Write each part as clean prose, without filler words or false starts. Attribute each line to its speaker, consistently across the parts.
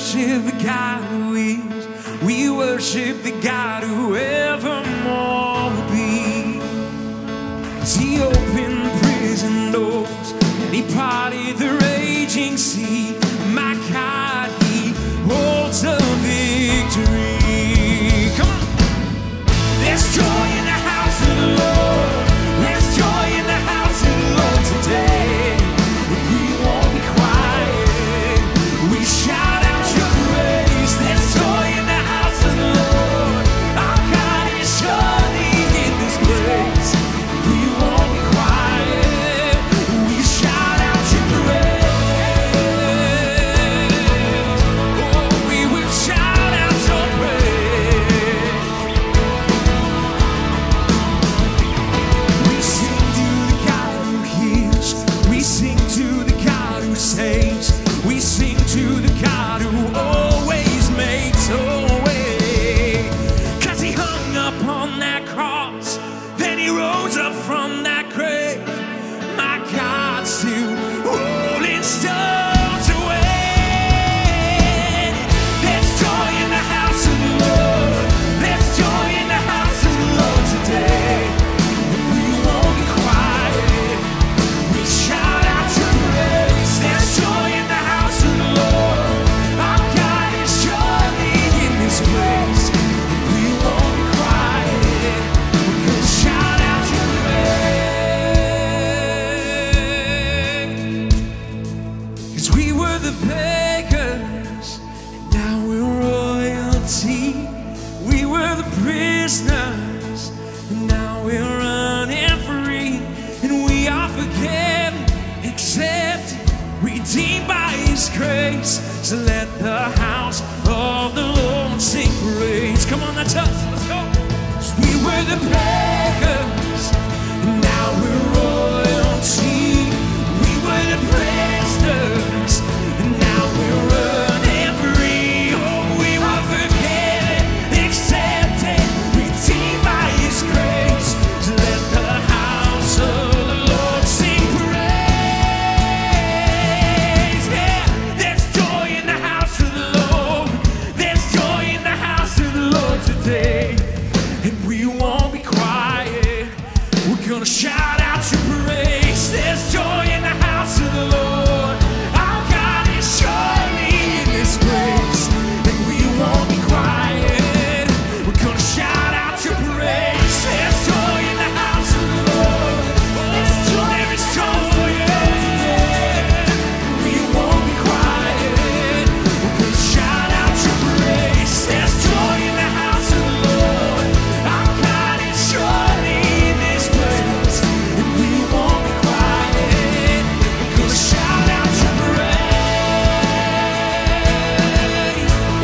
Speaker 1: worship the God who is. We worship the God who evermore will be. 'Cause he opened the prison doors and he parted the raging sea. My God, he holds the victory. Come on. There's joy in the house of the Lord. There's joy in the house of the Lord today. We won't be quiet. We shout out your praise. There's joy in the house of the Lord. Our God is surely in this place. We won't be quiet. We shout out your praise. Oh, we will shout out your praise. We sing to the God who heals. We sing to the God who saves. We sing to the God who always makes a way. 'Cause he hung up on that cross, then he rose up from that grave. My God, still rolling stones away. There's joy in the house of the Lord. There's joy in the house of the Lord today. We won't be quiet. We shout out your praise. There's joy in the house of the Lord. Our God is surely in this place. We won't be quiet. We're gonna shout out your praise. 'Cause we were the beggars, and now we're royalty. We were the prisoners, and now we're running free. And we are forgiven, accepted, redeemed by his grace. So let the house of the Lord sing praise. Come on, that's us, let's go. 'Cause we were the beggars, and now we're royalty. We were the prisoners, and now we're running free. Oh, we were forgiven, accepted, redeemed by his grace. So let the house of the Lord sing praise. Yeah, there's joy in the house of the Lord. There's joy in the house of the Lord today. And we won't be quiet. We're gonna shout out your praise. There's joy in the house of the Lord. Our God is surely in this place. And we won't be quiet. We're gonna shout out your praise. There's joy in the house of the Lord. There is joy, yeah. We won't be quiet. We're gonna shout out your praise. There's joy in the house of the Lord. Our God is surely in this place. And we won't be quiet. We're gonna shout out your praise.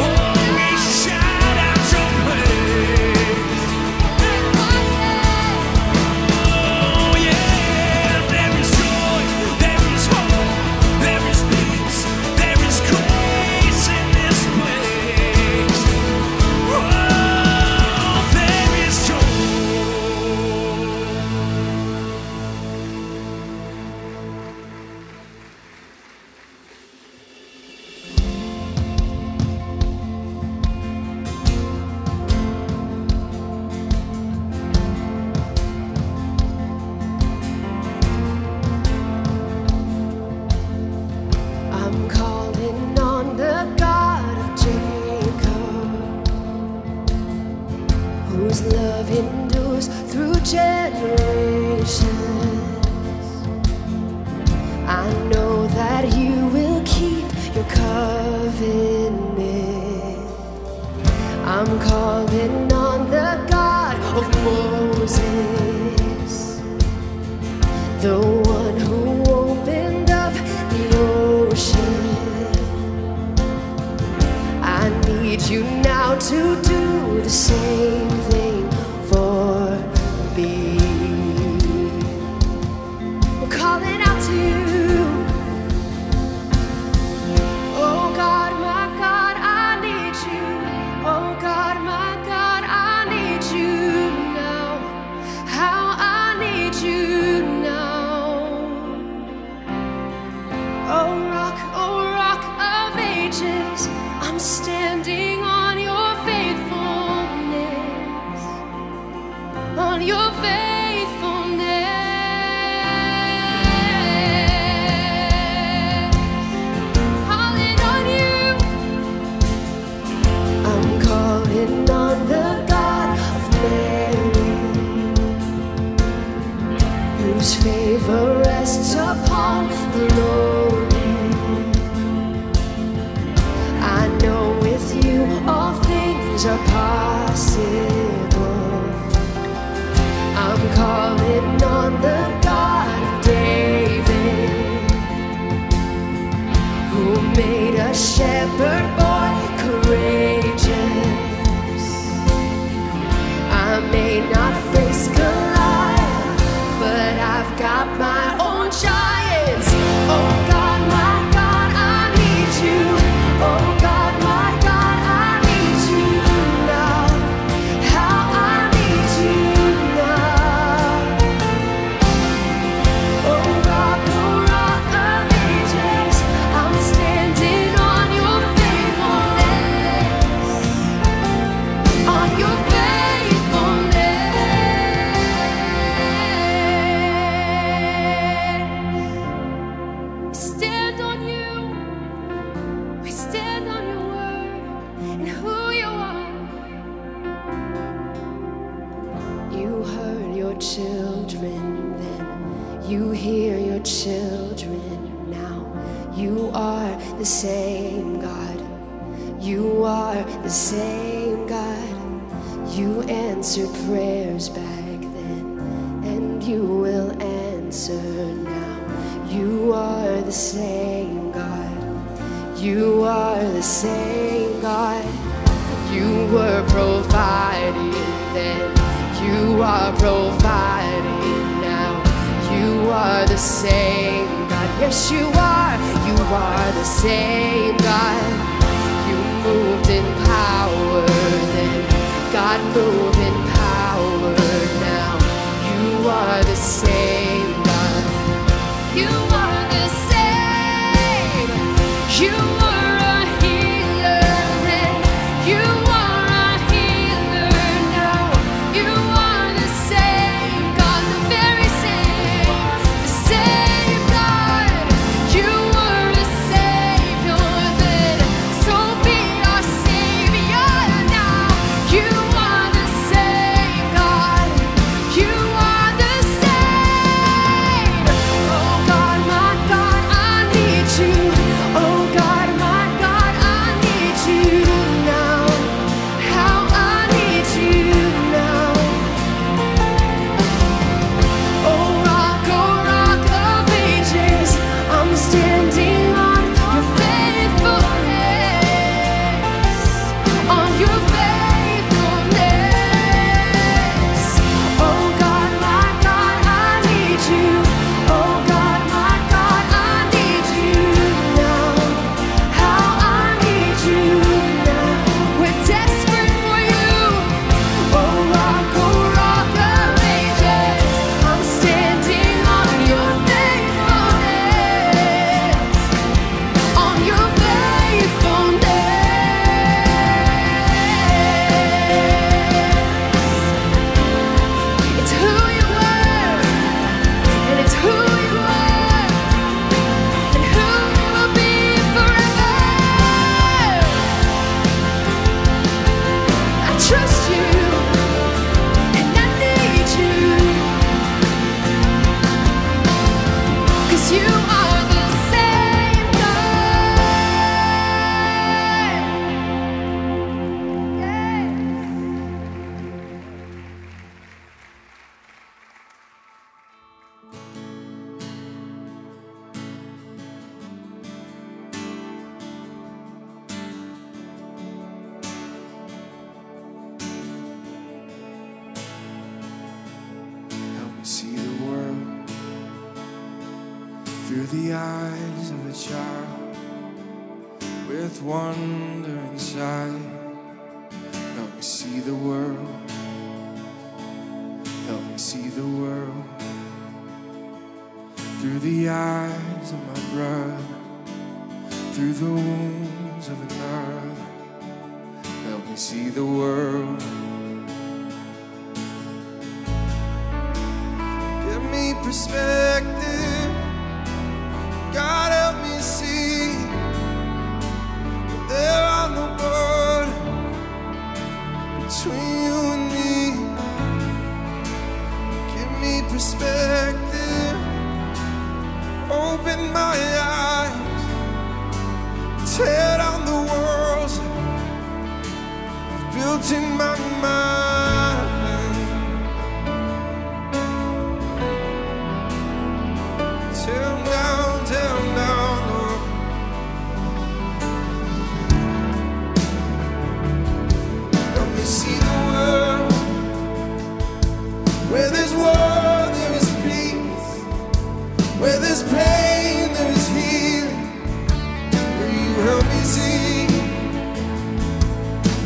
Speaker 1: Oh, we shout out your praise. Oh, yeah. There is joy, there is hope, there is peace, there is grace in this place. Oh, there is joy.
Speaker 2: I'm calling on the God of Jacob, whose love endures through generations. I know that you will keep your covenant. I'm calling on the God of Moses, the one who opened up the ocean. I need you now to do the same thing for me. We're calling out to you. Oh God, my God, I need you. Oh God, my God, I need you now. How I need you now. Oh rock of ages, I'm I'm standing on your faithfulness, on your faithfulness. Calling on you. I'm calling on the God of Mary, whose favor rests upon the lowly. I know with you all things are possible. I'm calling on the God of David, who made a shepherd boy courageous. I may not face Goliath, but I've got my own giants. Oh God, my God, I need you. Oh God, my God, I need you now. How I need you now. Oh rock of ages, I'm standing on your faithfulness, on your faithfulness. We stand on you. We stand on your word and who you are. You heard your children then, you hear your children now. You are the same God. You are the same God. You answered prayers back then, and you will answer now. You are the same God. You are the same God. You were providing then. You are providing now. You are the same God. Yes, you are. You are the same God. You moved in power then. God, move in power now. You are the same God. You are the same. You are a healer then. You are a healer now. You are the same God, the very same, the same God. You were a Savior then, so be our Savior now. You are the same God. You are the same. Oh God, my God, I need you. Oh God, my God, I need you now. How I need you now. Oh rock of ages, I'm standing on your faithfulness, on your faithfulness. Oh God, my God, I need you. Oh God, my God, I need you now. How I need you now. We're desperate for you. Oh rock of ages, I'm standing on your faithfulness, on your faithfulness. It's who you were, and it's who you are, and who you will be forever. I trust you, and I need you, 'cause you are the same God. Yeah.
Speaker 1: Help me see the world through the eyes of a child with wonder inside. Help me see the world. Help me see the world through the eyes of my brother, through the wounds of another.
Speaker 3: me see the world. Give me perspective. God, help me see that there are no borders between you and me. Give me perspective. Open my eyes. Tear down the walls I've built in my mind. Tear 'em down, Lord. Help me see the world. Where there's war, there is peace. Where there's pain, there is healing. Will you help me see?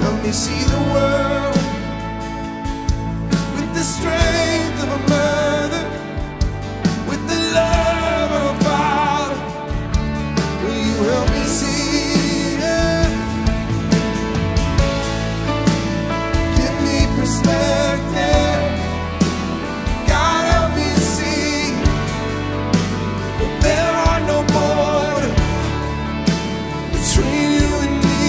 Speaker 3: Help me see the world with the strength of a mother, with the love of a father. Will you help me see? Yeah. Give me perspective. God, help me see that there are no borders between you and me.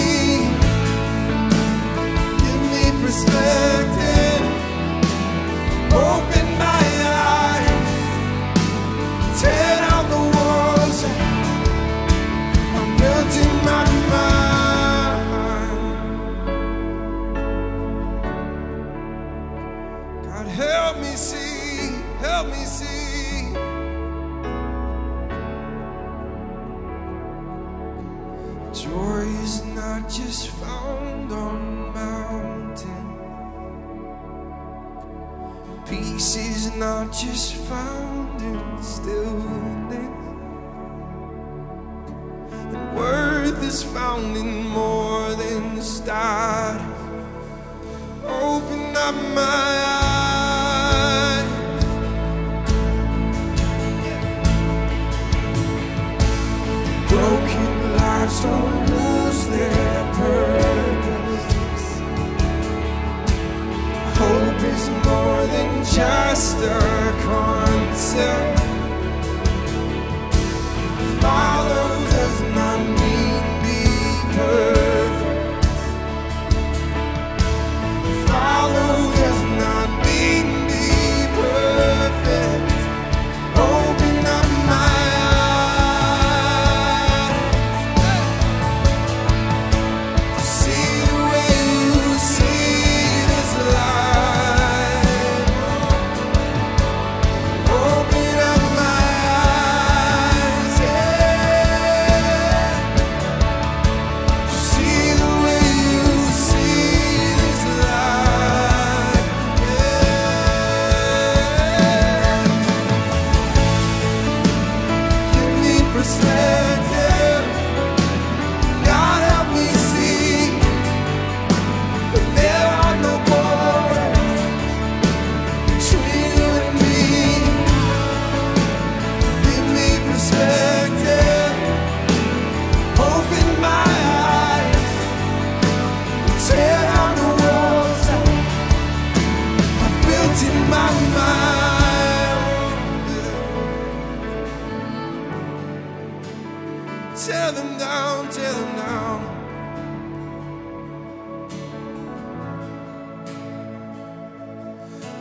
Speaker 3: Give me perspective. Open my eyes. Tear down the walls I'm built in my mind. God, help me see. Help me see. Joy is not just found on mountains. Peace is not just found in stillness. And worth is found in more than the stars. Open up my eyes. Broken lives don't lose their purpose. Hope is more than just a concept. Follow does not mean be perfect. Follow does not mean be perfect. Open up my eyes. See the way you see this life. Open up my eyes, yeah. See the way you see this life, yeah. Give me perspective. God, help me see that there are no borders between you and me. Give me perspective. Open my eyes. Tear down the walls I've built in my mind. Tear them down, tear them down.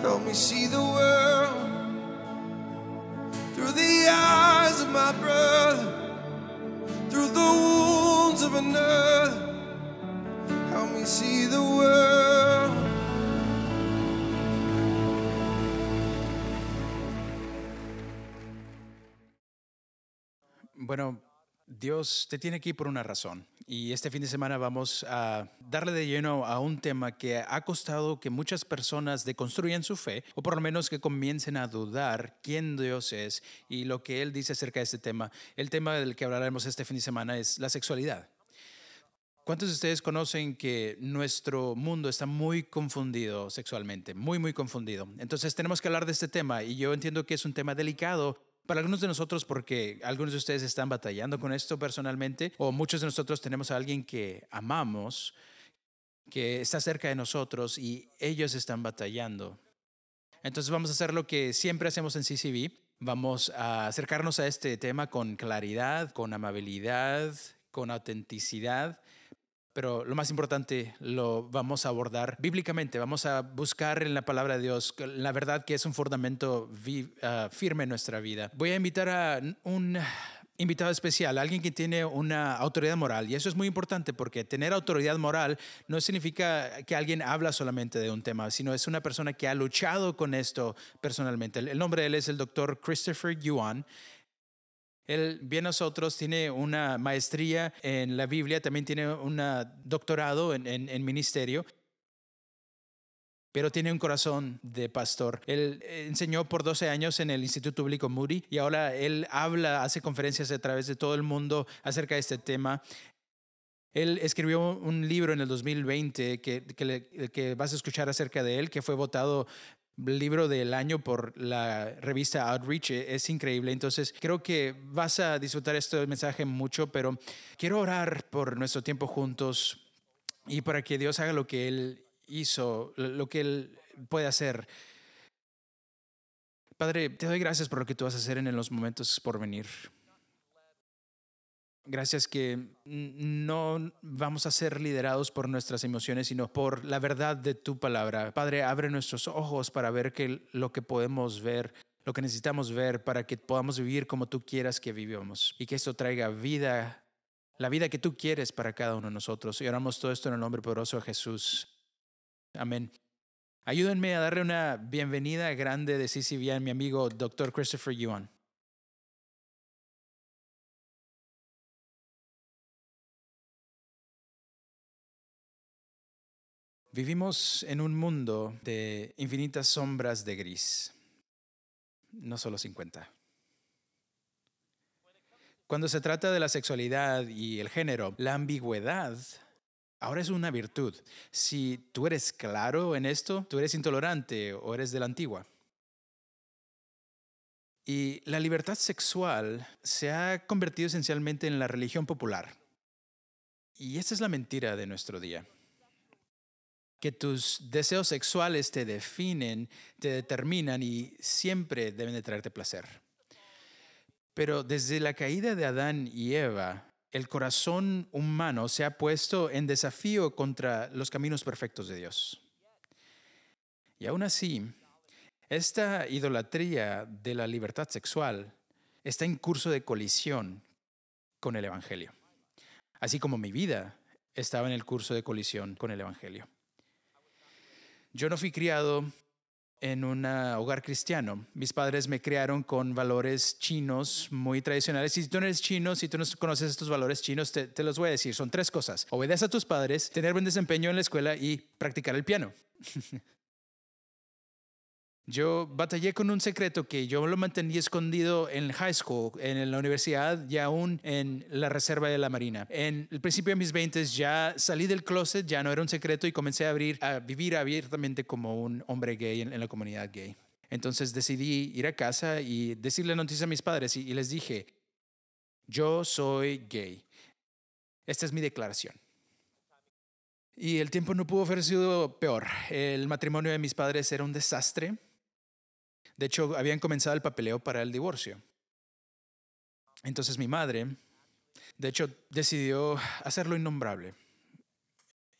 Speaker 3: Help me see the world through the eyes of my brother, through the wounds of another. Help me see the world.
Speaker 4: Bueno, Dios te tiene aquí por una razón. Y este fin de semana vamos a darle de lleno a un tema que ha costado que muchas personas deconstruyan su fe, o por lo menos que comiencen a dudar quién Dios es y lo que Él dice acerca de este tema. El tema del que hablaremos este fin de semana es la sexualidad. ¿Cuántos de ustedes conocen que nuestro mundo está muy confundido sexualmente? Muy confundido. Entonces tenemos que hablar de este tema y yo entiendo que es un tema delicado para algunos de nosotros porque algunos de ustedes están batallando con esto personalmente o muchos de nosotros tenemos a alguien que amamos que está cerca de nosotros y ellos están batallando. Entonces vamos a hacer lo que siempre hacemos en CCV. Vamos a acercarnos a este tema con claridad, con amabilidad, con autenticidad. Pero lo más importante, lo vamos a abordar bíblicamente. Vamos a buscar en la palabra de Dios la verdad que es un fundamento firme en nuestra vida. Voy a invitar a un invitado especial, alguien que tiene una autoridad moral. Y eso es muy importante porque tener autoridad moral no significa que alguien habla solamente de un tema, sino es una persona que ha luchado con esto personalmente. El nombre de él es el Dr. Christopher Yuan. Él viene a nosotros, tiene una maestría en la Biblia, también tiene un doctorado en ministerio, pero tiene un corazón de pastor. Él enseñó por 12 años en el Instituto Bíblico Moody y ahora él hace conferencias a través de todo el mundo acerca de este tema. Él escribió un libro en el 2020 que vas a escuchar acerca de él, que fue votado libro del año por la revista Outreach. Es increíble. Entonces creo que vas a disfrutar este mensaje mucho, pero quiero orar por nuestro tiempo juntos y para que Dios haga lo que Él hizo, lo que Él puede hacer. Padre, te doy gracias por lo que tú vas a hacer en los momentos por venir. Gracias que no vamos a ser liderados por nuestras emociones, sino por la verdad de tu palabra. Padre, abre nuestros ojos para ver lo que podemos ver, lo que necesitamos ver para que podamos vivir como tú quieras que vivamos y que esto traiga vida, la vida que tú quieres para cada uno de nosotros. Y oramos todo esto en el nombre poderoso de Jesús. Amén. Ayúdenme a darle una bienvenida grande de CCV a mi amigo Dr. Christopher Yuan. Vivimos en un mundo de infinitas sombras de gris, no solo 50. Cuando se trata de la sexualidad y el género, la ambigüedad ahora es una virtud. Si tú eres claro en esto, tú eres intolerante o eres de la antigua. Y la libertad sexual se ha convertido esencialmente en la religión popular. Y esta es la mentira de nuestro día. Que tus deseos sexuales te definen, te determinan y siempre deben de traerte placer. Pero desde la caída de Adán y Eva, el corazón humano se ha puesto en desafío contra los caminos perfectos de Dios. Y aún así, esta idolatría de la libertad sexual está en curso de colisión con el Evangelio. Así como mi vida estaba en el curso de colisión con el Evangelio. Yo no fui criado en un hogar cristiano. Mis padres me criaron con valores chinos muy tradicionales. Si tú no eres chino, si tú no conoces estos valores chinos, te los voy a decir. Son 3 cosas. Obedece a tus padres, tener buen desempeño en la escuela y practicar el piano. Yo batallé con un secreto que yo lo mantenía escondido en high school, en la universidad y aún en la reserva de la Marina. En el principio de mis 20s ya salí del closet, ya no era un secreto y comencé a vivir abiertamente como un hombre gay en la comunidad gay. Entonces decidí ir a casa y decirle la noticia a mis padres y les dije, yo soy gay. Esta es mi declaración. Y el tiempo no pudo haber sido peor. El matrimonio de mis padres era un desastre. De hecho, habían comenzado el papeleo para el divorcio. Entonces mi madre, de hecho, decidió hacer lo innombrable.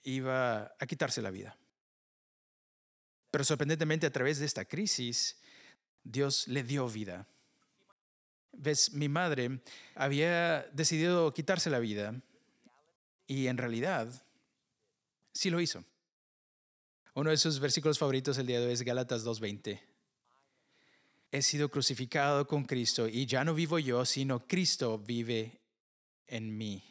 Speaker 4: Iba a quitarse la vida. Pero sorprendentemente, a través de esta crisis, Dios le dio vida. ¿Ves? Mi madre había decidido quitarse la vida y en realidad sí lo hizo. Uno de sus versículos favoritos el día de hoy es Gálatas 2:20. He sido crucificado con Cristo y ya no vivo yo, sino Cristo vive en mí.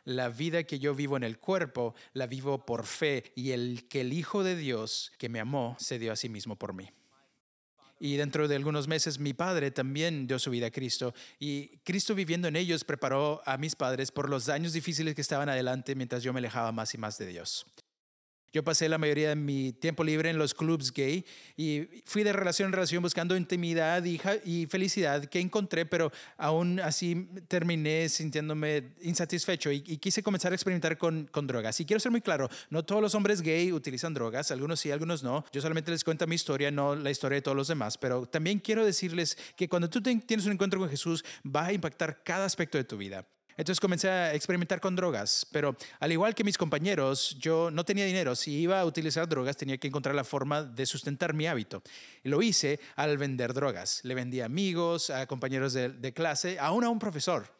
Speaker 4: La vida que yo vivo en el cuerpo, la vivo por fe y el Hijo de Dios que me amó se dio a sí mismo por mí. Y dentro de algunos meses mi padre también dio su vida a Cristo y Cristo viviendo en ellos preparó a mis padres por los años difíciles que estaban adelante mientras yo me alejaba más y más de Dios. Yo pasé la mayoría de mi tiempo libre en los clubs gay y fui de relación en relación buscando intimidad y felicidad que encontré, pero aún así terminé sintiéndome insatisfecho y quise comenzar a experimentar con drogas. Y quiero ser muy claro, no todos los hombres gay utilizan drogas, algunos sí, algunos no. Yo solamente les cuento mi historia, no la historia de todos los demás, pero también quiero decirles que cuando tú tienes un encuentro con Jesús, va a impactar cada aspecto de tu vida. Entonces comencé a experimentar con drogas, pero al igual que mis compañeros, yo no tenía dinero. Si iba a utilizar drogas, tenía que encontrar la forma de sustentar mi hábito. Y lo hice al vender drogas. Le vendí a amigos, a compañeros de clase, aún a un profesor.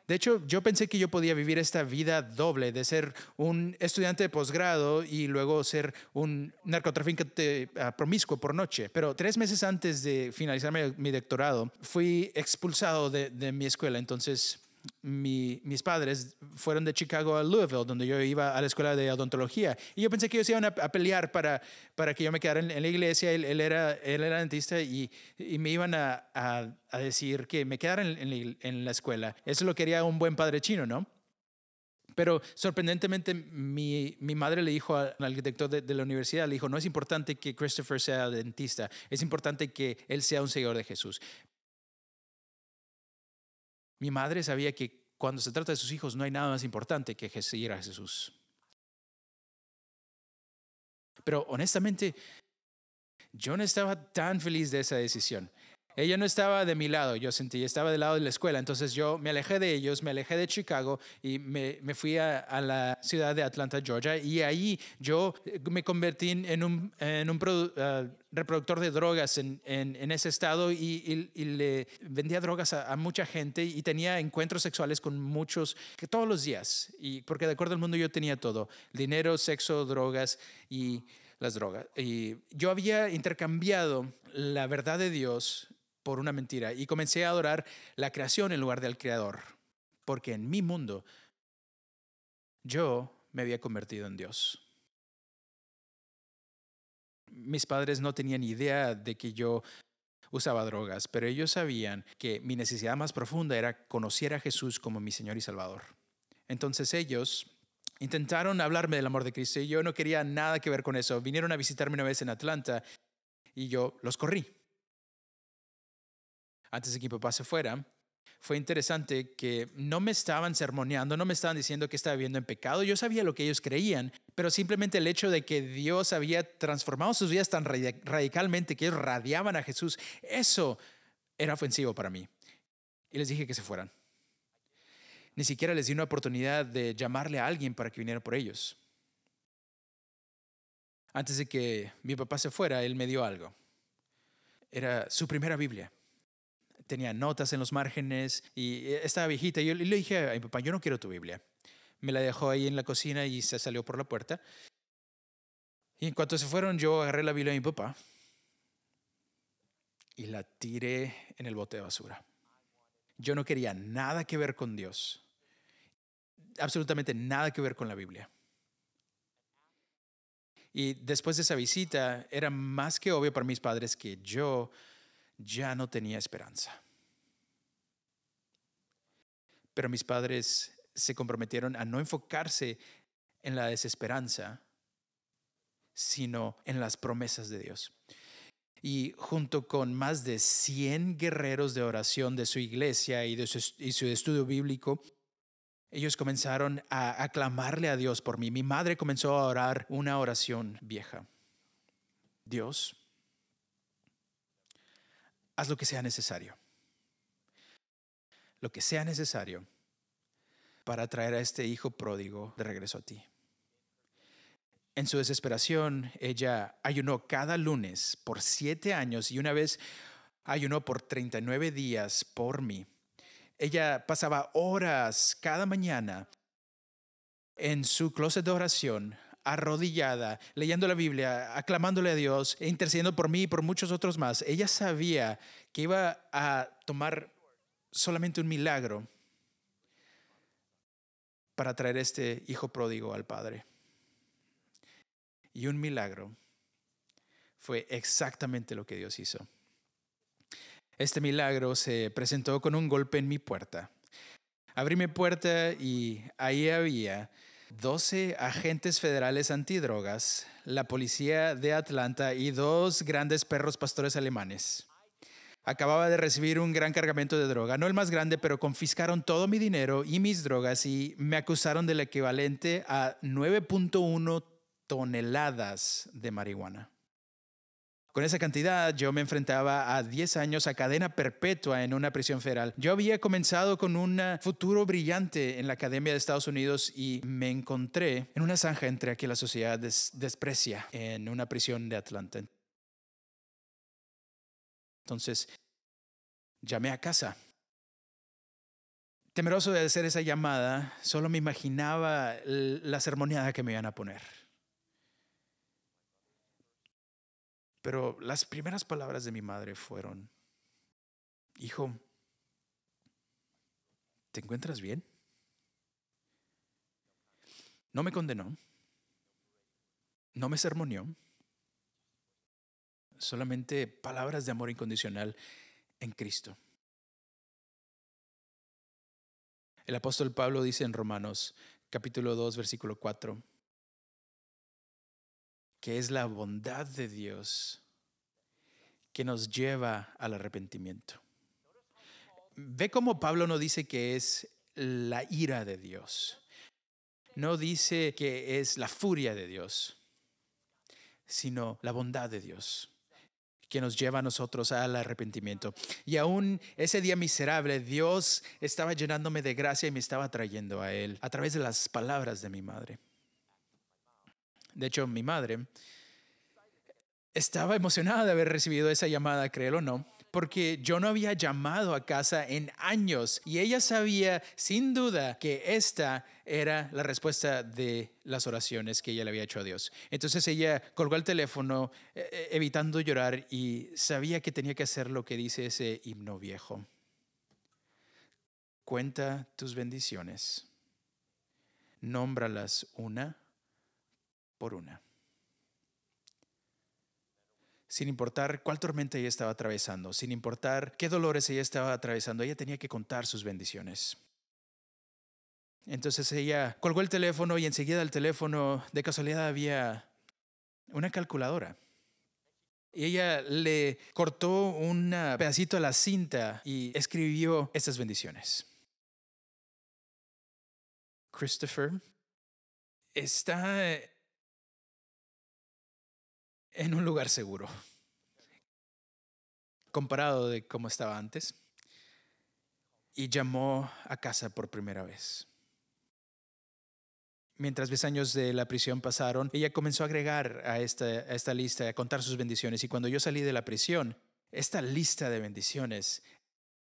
Speaker 4: De hecho, yo pensé que yo podía vivir esta vida doble de ser un estudiante de posgrado y luego ser un narcotraficante promiscuo por noche. Pero 3 meses antes de finalizar mi doctorado, fui expulsado de mi escuela. Entonces, mis padres fueron de Chicago a Louisville, donde yo iba a la escuela de odontología. Y yo pensé que ellos iban a pelear para que yo me quedara en la iglesia. Él era dentista y me iban a decir que me quedara en la escuela. Eso lo quería un buen padre chino, ¿no? Pero sorprendentemente mi madre le dijo al director de la universidad, le dijo, no es importante que Christopher sea dentista, es importante que él sea un seguidor de Jesús. Mi madre sabía que cuando se trata de sus hijos no hay nada más importante que seguir a Jesús. Pero honestamente, yo no estaba tan feliz de esa decisión. Ella no estaba de mi lado, yo sentí, estaba del lado de la escuela. Entonces yo me alejé de ellos, me alejé de Chicago y me fui a la ciudad de Atlanta, Georgia. Y ahí yo me convertí en un reproductor de drogas en ese estado y le vendía drogas a mucha gente y tenía encuentros sexuales con muchos todos los días. Y porque de acuerdo al mundo yo tenía todo, dinero, sexo, drogas y las drogas. Y yo había intercambiado la verdad de Dios por una mentira y comencé a adorar la creación en lugar del creador, porque en mi mundo yo me había convertido en Dios. Mis padres no tenían idea de que yo usaba drogas, pero ellos sabían que mi necesidad más profunda era conocer a Jesús como mi Señor y Salvador. Entonces ellos intentaron hablarme del amor de Cristo y yo no quería nada que ver con eso. Vinieron a visitarme una vez en Atlanta y yo los corrí. Antes de que mi papá se fuera, fue interesante que no me estaban sermoneando, no me estaban diciendo que estaba viviendo en pecado. Yo sabía lo que ellos creían, pero simplemente el hecho de que Dios había transformado sus vidas tan radicalmente que ellos radiaban a Jesús, eso era ofensivo para mí. Y les dije que se fueran. Ni siquiera les di una oportunidad de llamarle a alguien para que viniera por ellos. Antes de que mi papá se fuera, él me dio algo. Era su primera Biblia. Tenía notas en los márgenes y estaba viejita. Yo le dije a mi papá, yo no quiero tu Biblia. Me la dejó ahí en la cocina y se salió por la puerta. Y en cuanto se fueron, yo agarré la Biblia de mi papá y la tiré en el bote de basura. Yo no quería nada que ver con Dios. Absolutamente nada que ver con la Biblia. Y después de esa visita, era más que obvio para mis padres que yo ya no tenía esperanza. Pero mis padres se comprometieron a no enfocarse en la desesperanza, sino en las promesas de Dios. Y junto con más de 100 guerreros de oración de su iglesia y su estudio bíblico, ellos comenzaron a aclamarle a Dios por mí. Mi madre comenzó a orar una oración vieja. Dios, haz lo que sea necesario. Lo que sea necesario para traer a este hijo pródigo de regreso a ti. En su desesperación, ella ayunó cada lunes por 7 años y una vez ayunó por 39 días por mí. Ella pasaba horas cada mañana en su closet de oración, arrodillada, leyendo la Biblia, aclamándole a Dios, e intercediendo por mí y por muchos otros más. Ella sabía que iba a tomar solamente un milagro para traer este hijo pródigo al Padre. Y un milagro fue exactamente lo que Dios hizo. Este milagro se presentó con un golpe en mi puerta. Abrí mi puerta y ahí había 12 agentes federales antidrogas, la policía de Atlanta y 2 grandes perros pastores alemanes. Acababa de recibir un gran cargamento de droga, no el más grande, pero confiscaron todo mi dinero y mis drogas y me acusaron del equivalente a 9.1 toneladas de marihuana. Con esa cantidad, yo me enfrentaba a 10 años a cadena perpetua en una prisión federal. Yo había comenzado con un futuro brillante en la Academia de Estados Unidos y me encontré en una zanja entre que la sociedad desprecia en una prisión de Atlanta. Entonces, llamé a casa. Temeroso de hacer esa llamada, solo me imaginaba la sermoneada que me iban a poner. Pero las primeras palabras de mi madre fueron: hijo, ¿te encuentras bien? No me condenó, no me sermoneó, solamente palabras de amor incondicional en Cristo. El apóstol Pablo dice en Romanos capítulo 2, versículo 4, que es la bondad de Dios que nos lleva al arrepentimiento. Ve cómo Pablo no dice que es la ira de Dios, no dice que es la furia de Dios, sino la bondad de Dios que nos lleva a nosotros al arrepentimiento. Y aún ese día miserable, Dios estaba llenándome de gracia y me estaba trayendo a Él a través de las palabras de mi madre. De hecho, mi madre estaba emocionada de haber recibido esa llamada, créelo o no, porque yo no había llamado a casa en años y ella sabía sin duda que esta era la respuesta de las oraciones que ella le había hecho a Dios. Entonces ella colgó el teléfono evitando llorar y sabía que tenía que hacer lo que dice ese himno viejo. Cuenta tus bendiciones, nómbralas una por una. Sin importar cuál tormenta ella estaba atravesando, sin importar qué dolores ella estaba atravesando, ella tenía que contar sus bendiciones. Entonces ella colgó el teléfono y enseguida el teléfono de casualidad había una calculadora. Y ella le cortó un pedacito a la cinta y escribió estas bendiciones. Christopher está en un lugar seguro, comparado de cómo estaba antes, y llamó a casa por primera vez. Mientras 10 años de la prisión pasaron, ella comenzó a agregar a esta lista, a contar sus bendiciones, y cuando yo salí de la prisión, esta lista de bendiciones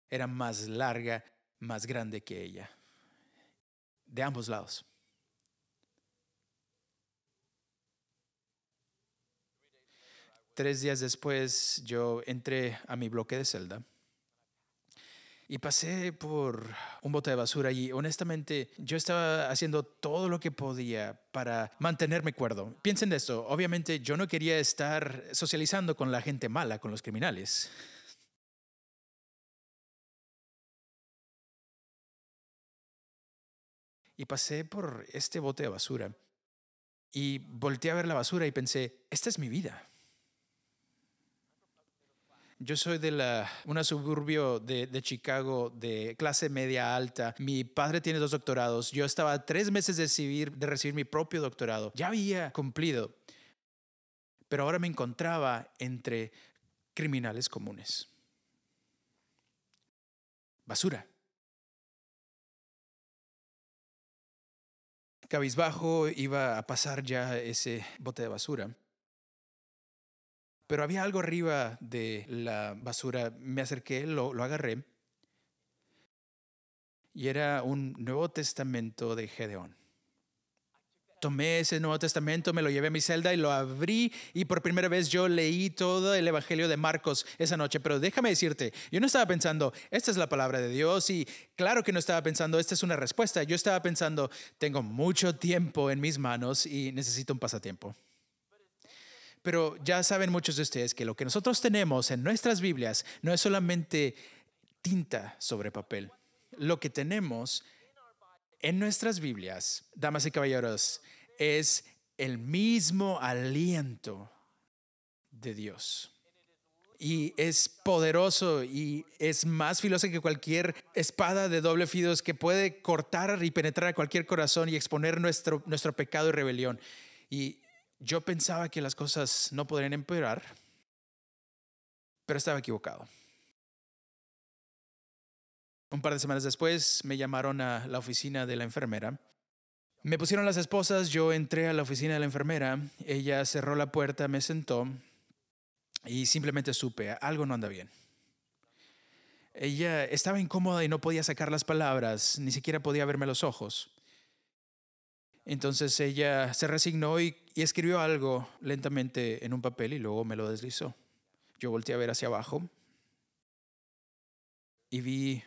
Speaker 4: era más larga, más grande que ella, de ambos lados. Tres días después, yo entré a mi bloque de celda y pasé por un bote de basura y honestamente yo estaba haciendo todo lo que podía para mantenerme cuerdo. Piensen de esto, obviamente yo no quería estar socializando con la gente mala, con los criminales. Y pasé por este bote de basura y volteé a ver la basura y pensé, esta es mi vida. Yo soy de una suburbio de Chicago de clase media alta. Mi padre tiene 2 doctorados. Yo estaba a 3 meses de recibir mi propio doctorado. Ya había cumplido. Pero ahora me encontraba entre criminales comunes. Basura. Cabizbajo iba a pasar ya ese bote de basura. Pero había algo arriba de la basura. Me acerqué, lo agarré. Y era un Nuevo Testamento de Gedeón. Tomé ese Nuevo Testamento, me lo llevé a mi celda y lo abrí. Y por primera vez yo leí todo el Evangelio de Marcos esa noche. Pero déjame decirte, yo no estaba pensando, esta es la palabra de Dios. Y claro que no estaba pensando, esta es una respuesta. Yo estaba pensando, tengo mucho tiempo en mis manos y necesito un pasatiempo. Pero ya saben muchos de ustedes que lo que nosotros tenemos en nuestras Biblias no es solamente tinta sobre papel. Lo que tenemos En nuestras Biblias, damas y caballeros, es el mismo aliento de Dios. Y es poderoso y es más filoso que cualquier espada de doble filo que puede cortar y penetrar a cualquier corazón y exponer nuestro pecado y rebelión. Y yo pensaba que las cosas no podrían empeorar, pero estaba equivocado. Un par de semanas después me llamaron a la oficina de la enfermera. Me pusieron las esposas, yo entré a la oficina de la enfermera, ella cerró la puerta, me sentó y simplemente supe, algo no anda bien. Ella estaba incómoda y no podía sacar las palabras, ni siquiera podía verme a los ojos. Entonces ella se resignó y escribió algo lentamente en un papel y luego me lo deslizó. Yo volteé a ver hacia abajo y vi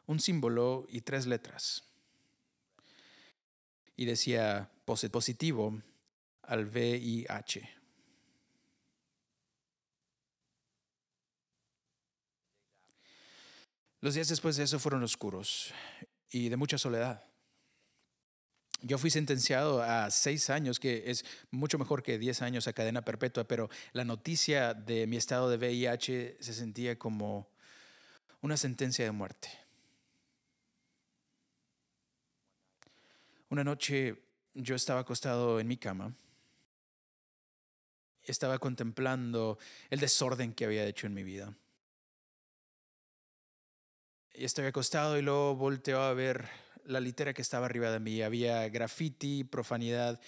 Speaker 4: un símbolo y 3 letras. Y decía positivo al VIH. Los días después de eso fueron oscuros y de mucha soledad. Yo fui sentenciado a 6 años, que es mucho mejor que 10 años a cadena perpetua, pero la noticia de mi estado de VIH se sentía como una sentencia de muerte. Una noche yo estaba acostado en mi cama. Estaba contemplando el desorden que había hecho en mi vida. Y estoy acostado y luego volteo a ver la litera que estaba arriba de mí. Había graffiti, profanidad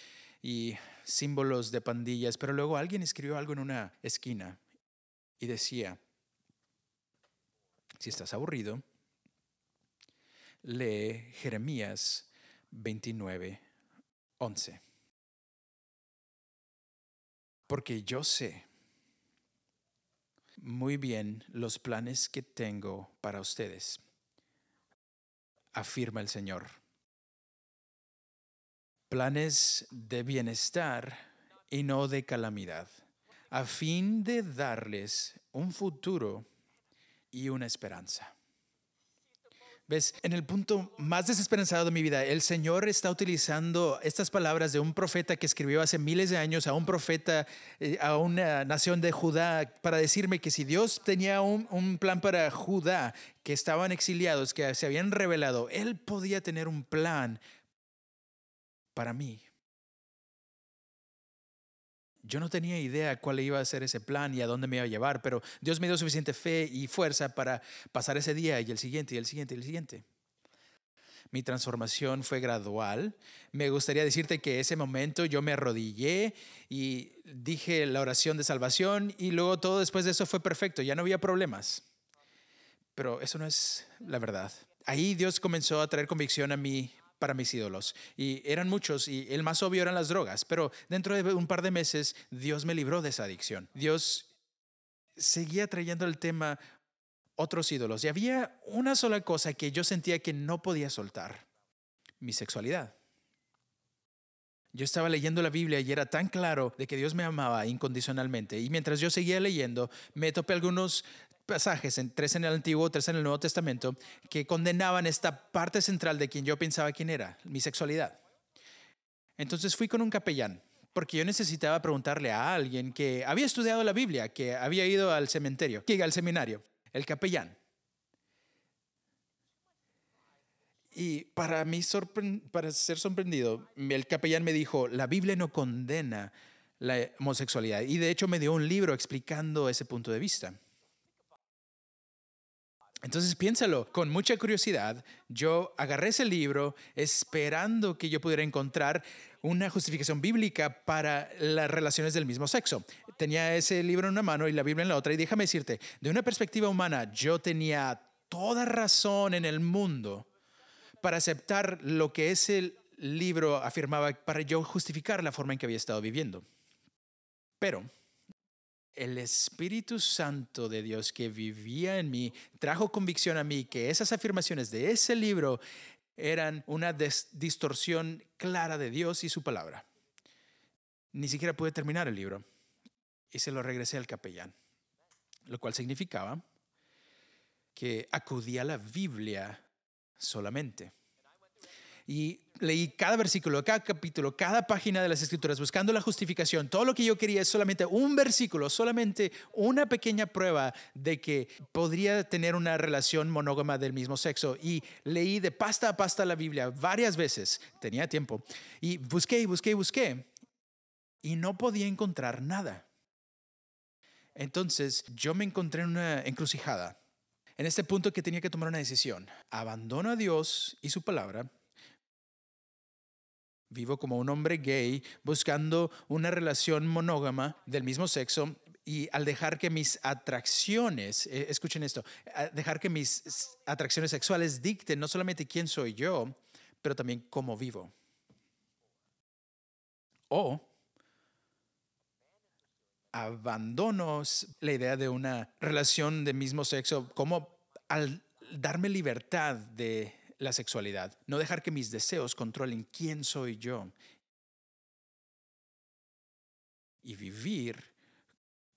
Speaker 4: y símbolos de pandillas. Pero luego alguien escribió algo en una esquina y decía, si estás aburrido, lee Jeremías 29:11. Porque yo sé muy bien los planes que tengo para ustedes, afirma el Señor. Planes de bienestar y no de calamidad, a fin de darles un futuro y una esperanza. ¿Ves? En el punto más desesperanzado de mi vida, el Señor está utilizando estas palabras de un profeta que escribió hace miles de años a un profeta, a una nación de Judá, para decirme que si Dios tenía un plan para Judá, que estaban exiliados, que se habían rebelado, Él podía tener un plan para mí. Yo no tenía idea cuál iba a ser ese plan y a dónde me iba a llevar, pero Dios me dio suficiente fe y fuerza para pasar ese día y el siguiente y el siguiente y el siguiente. Mi transformación fue gradual. Me gustaría decirte que ese momento yo me arrodillé y dije la oración de salvación y luego todo después de eso fue perfecto, ya no había problemas. Pero eso no es la verdad. Ahí Dios comenzó a traer convicción a mí para mis ídolos. Y eran muchos y el más obvio eran las drogas. Pero dentro de un par de meses Dios me libró de esa adicción. Dios seguía trayendo el tema otros ídolos. Y había una sola cosa que yo sentía que no podía soltar: mi sexualidad. Yo estaba leyendo la Biblia y era tan claro de que Dios me amaba incondicionalmente. Y mientras yo seguía leyendo, me topé algunos pasajes, 3 en el Antiguo, 3 en el Nuevo Testamento, que condenaban esta parte central de quien yo pensaba quién era, mi sexualidad. Entonces fui con un capellán, porque yo necesitaba preguntarle a alguien que había estudiado la Biblia, que había ido al seminario, el capellán. Y para ser sorprendido, el capellán me dijo, la Biblia no condena la homosexualidad. Y de hecho me dio un libro explicando ese punto de vista. Entonces piénsalo, con mucha curiosidad, yo agarré ese libro esperando que yo pudiera encontrar una justificación bíblica para las relaciones del mismo sexo. Tenía ese libro en una mano y la Biblia en la otra, y déjame decirte, de una perspectiva humana, yo tenía toda razón en el mundo para aceptar lo que ese libro afirmaba, para yo justificar la forma en que había estado viviendo. Pero el Espíritu Santo de Dios que vivía en mí trajo convicción a mí que esas afirmaciones de ese libro eran una distorsión clara de Dios y su palabra. Ni siquiera pude terminar el libro y se lo regresé al capellán, lo cual significaba que acudí a la Biblia solamente. y leí cada versículo, cada capítulo, cada página de las Escrituras, buscando la justificación. Todo lo que yo quería es solamente un versículo, solamente una pequeña prueba de que podría tener una relación monógama del mismo sexo. Y leí de pasta a pasta la Biblia varias veces. Tenía tiempo. Y busqué. Y no podía encontrar nada. Entonces yo me encontré en una encrucijada. En este punto que tenía que tomar una decisión. Abandono a Dios y su palabra. Vivo como un hombre gay buscando una relación monógama del mismo sexo y al dejar que mis atracciones, escuchen esto, dejar que mis atracciones sexuales dicten no solamente quién soy yo, pero también cómo vivo. O abandono la idea de una relación del mismo sexo como al darme libertad de la sexualidad, no dejar que mis deseos controlen quién soy yo y vivir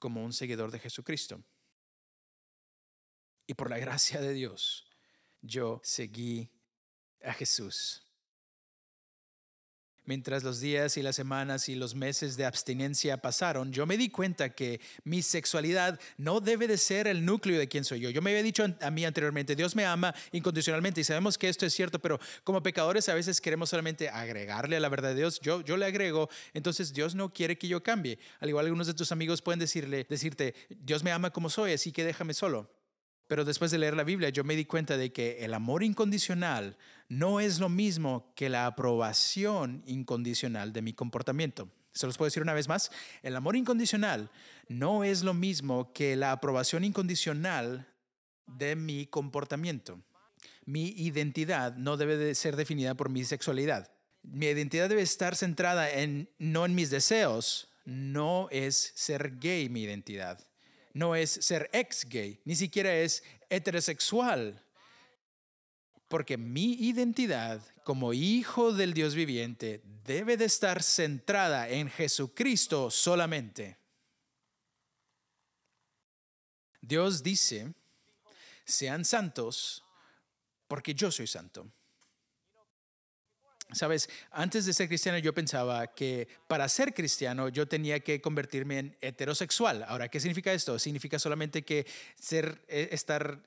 Speaker 4: como un seguidor de Jesucristo. Y por la gracia de Dios, yo seguí a Jesús. Mientras los días y las semanas y los meses de abstinencia pasaron, yo me di cuenta que mi sexualidad no debe de ser el núcleo de quién soy yo. Yo me había dicho a mí anteriormente, Dios me ama incondicionalmente y sabemos que esto es cierto, pero como pecadores a veces queremos solamente agregarle a la verdad de Dios. Yo le agrego, entonces Dios no quiere que yo cambie. Al igual algunos de tus amigos pueden decirte, Dios me ama como soy, así que déjame solo. Pero después de leer la Biblia, yo me di cuenta de que el amor incondicional no es lo mismo que la aprobación incondicional de mi comportamiento. ¿Se los puedo decir una vez más? El amor incondicional no es lo mismo que la aprobación incondicional de mi comportamiento. Mi identidad no debe de ser definida por mi sexualidad. Mi identidad debe estar centrada no en mis deseos. No es ser gay mi identidad. No es ser ex-gay, ni siquiera es heterosexual. Porque mi identidad como hijo del Dios viviente debe de estar centrada en Jesucristo solamente. Dios dice, sean santos porque yo soy santo. Sabes, antes de ser cristiano yo pensaba que para ser cristiano yo tenía que convertirme en heterosexual. Ahora, ¿qué significa esto? Significa solamente que estar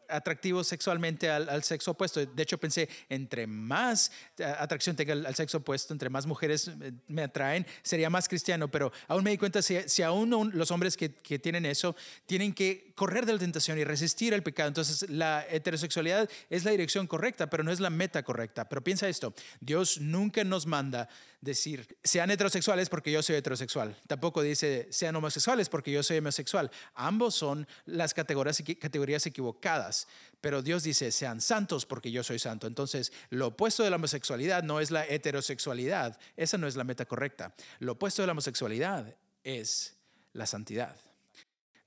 Speaker 4: atractivo sexualmente al sexo opuesto. De hecho, pensé, entre más atracción tenga al sexo opuesto, entre más mujeres me atraen, sería más cristiano. Pero aún me di cuenta, si aún los hombres que tienen eso, tienen que correr de la tentación y resistir el pecado. Entonces, la heterosexualidad es la dirección correcta, pero no es la meta correcta. Pero piensa esto. Dios nunca nos manda decir, sean heterosexuales porque yo soy heterosexual. Tampoco dice, sean homosexuales porque yo soy homosexual. Ambos son las categorías equivocadas. Pero Dios dice, sean santos porque yo soy santo. Entonces, lo opuesto de la homosexualidad no es la heterosexualidad. Esa no es la meta correcta. Lo opuesto de la homosexualidad es la santidad.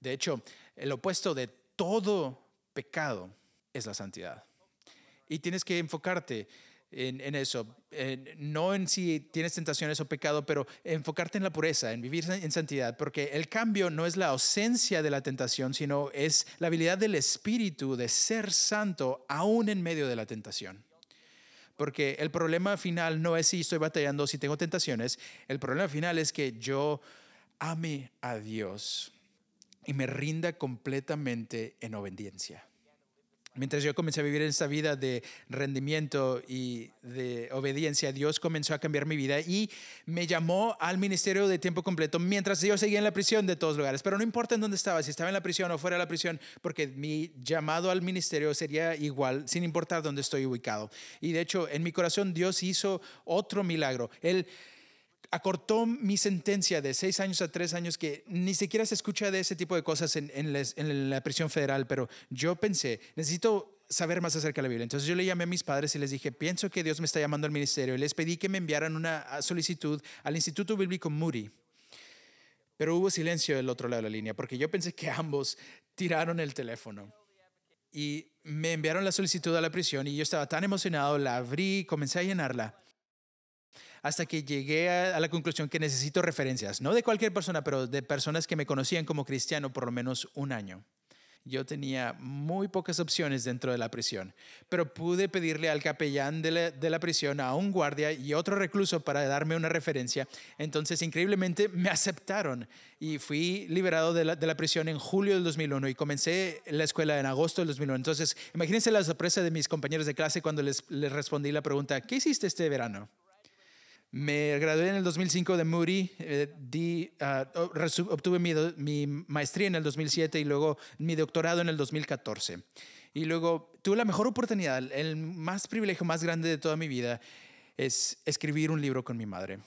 Speaker 4: De hecho, el opuesto de todo pecado es la santidad. Y tienes que enfocarte en eso, no en si tienes tentaciones o pecado, pero enfocarte en la pureza, en vivir en santidad, porque el cambio no es la ausencia de la tentación, sino es la habilidad del Espíritu de ser santo aún en medio de la tentación. Porque el problema final no es si estoy batallando o si tengo tentaciones, el problema final es que yo ame a Dios y me rinda completamente en obediencia. Mientras yo comencé a vivir en esta vida de rendimiento y de obediencia, Dios comenzó a cambiar mi vida y me llamó al ministerio de tiempo completo mientras yo seguía en la prisión de todos lugares. Pero no importa en dónde estaba, si estaba en la prisión o fuera de la prisión, porque mi llamado al ministerio sería igual, sin importar dónde estoy ubicado. Y de hecho, en mi corazón Dios hizo otro milagro. Él acortó mi sentencia de 6 años a 3 años, que ni siquiera se escucha de ese tipo de cosas en la prisión federal, pero yo pensé, necesito saber más acerca de la Biblia. Entonces yo le llamé a mis padres y les dije, pienso que Dios me está llamando al ministerio, y les pedí que me enviaran una solicitud al Instituto Bíblico Moody. Pero hubo silencio del otro lado de la línea, porque yo pensé que ambos tiraron el teléfono. Y me enviaron la solicitud a la prisión y yo estaba tan emocionado, la abrí, comencé a llenarla. Hasta que llegué a la conclusión que necesito referencias, no de cualquier persona, pero de personas que me conocían como cristiano por lo menos un año. yo tenía muy pocas opciones dentro de la prisión, pero pude pedirle al capellán de la prisión, a un guardia y otro recluso para darme una referencia. Entonces, increíblemente, me aceptaron y fui liberado de la prisión en julio del 2001 y comencé la escuela en agosto del 2001. Entonces, imagínense la sorpresa de mis compañeros de clase cuando les respondí la pregunta, ¿qué hiciste este verano? Me gradué en el 2005 de Moody, obtuve mi maestría en el 2007 y luego mi doctorado en el 2014. Y luego tuve la mejor oportunidad, el más privilegio más grande de toda mi vida es escribir un libro con mi madre.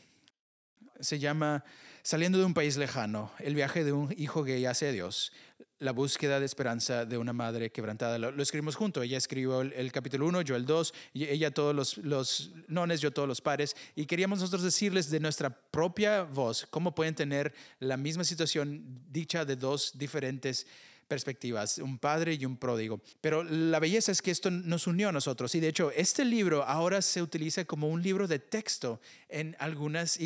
Speaker 4: Se llama Saliendo de un país lejano, el viaje de un hijo gay hacia Dios, la búsqueda de esperanza de una madre quebrantada. Lo escribimos juntos. Ella escribió el capítulo 1, yo el 2, y ella todos los nones, yo todos los pares. Y queríamos nosotros decirles de nuestra propia voz cómo pueden tener la misma situación dicha de dos diferentes perspectivas, un padre y un pródigo. Pero la belleza es que esto nos unió a nosotros. Y de hecho, este libro ahora se utiliza como un libro de texto en algunas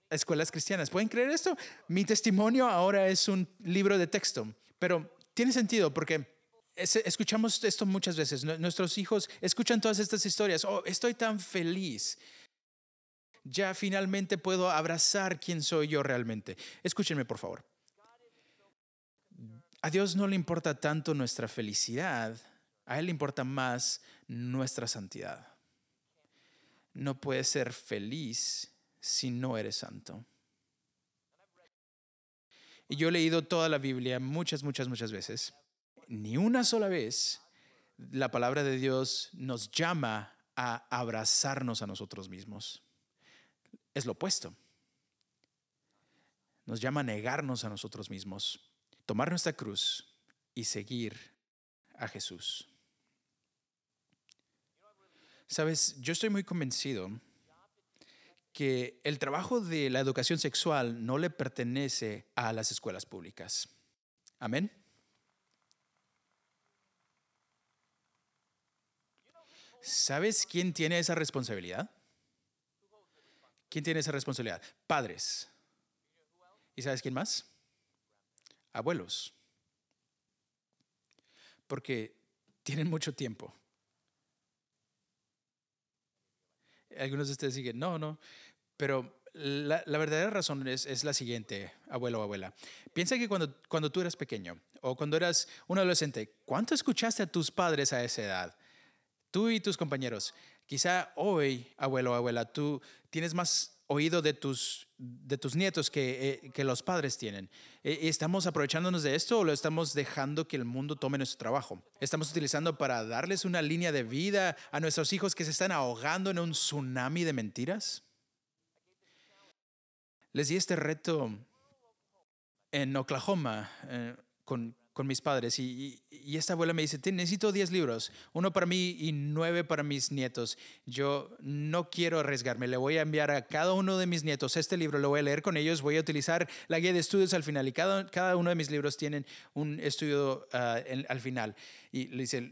Speaker 4: escuelas cristianas. ¿Pueden creer esto? Mi testimonio ahora es un libro de texto, pero tiene sentido porque escuchamos esto muchas veces. Nuestros hijos escuchan todas estas historias. Oh, estoy tan feliz. Ya finalmente puedo abrazar quién soy yo realmente. Escúchenme, por favor. A Dios no le importa tanto nuestra felicidad, a Él le importa más nuestra santidad. No puedes ser feliz si no eres santo. Y yo he leído toda la Biblia muchas veces. Ni una sola vez la palabra de Dios nos llama a abrazarnos a nosotros mismos. Es lo opuesto. Nos llama a negarnos a nosotros mismos, tomar nuestra cruz y seguir a Jesús. Sabes, yo estoy muy convencido que el trabajo de la educación sexual no le pertenece a las escuelas públicas. Amén. ¿Sabes quién tiene esa responsabilidad? ¿Quién tiene esa responsabilidad? Padres. ¿Y sabes quién más? Abuelos. Porque tienen mucho tiempo. Algunos de ustedes siguen, no. Pero la verdadera razón es la siguiente, abuelo o abuela. Piensa que cuando tú eras pequeño o cuando eras un adolescente, ¿cuánto escuchaste a tus padres a esa edad? Tú y tus compañeros. Quizá hoy, abuelo o abuela, tú tienes más oído de tus nietos que los padres tienen. ¿Estamos aprovechándonos de esto o lo estamos dejando que el mundo tome nuestro trabajo? ¿Estamos utilizando para darles una línea de vida a nuestros hijos que se están ahogando en un tsunami de mentiras? Les di este reto en Oklahoma con mis padres y esta abuela me dice, necesito 10 libros, 1 para mí y 9 para mis nietos. Yo no quiero arriesgarme, le voy a enviar a cada uno de mis nietos este libro, lo voy a leer con ellos, voy a utilizar la guía de estudios al final y cada uno de mis libros tienen un estudio al final. Y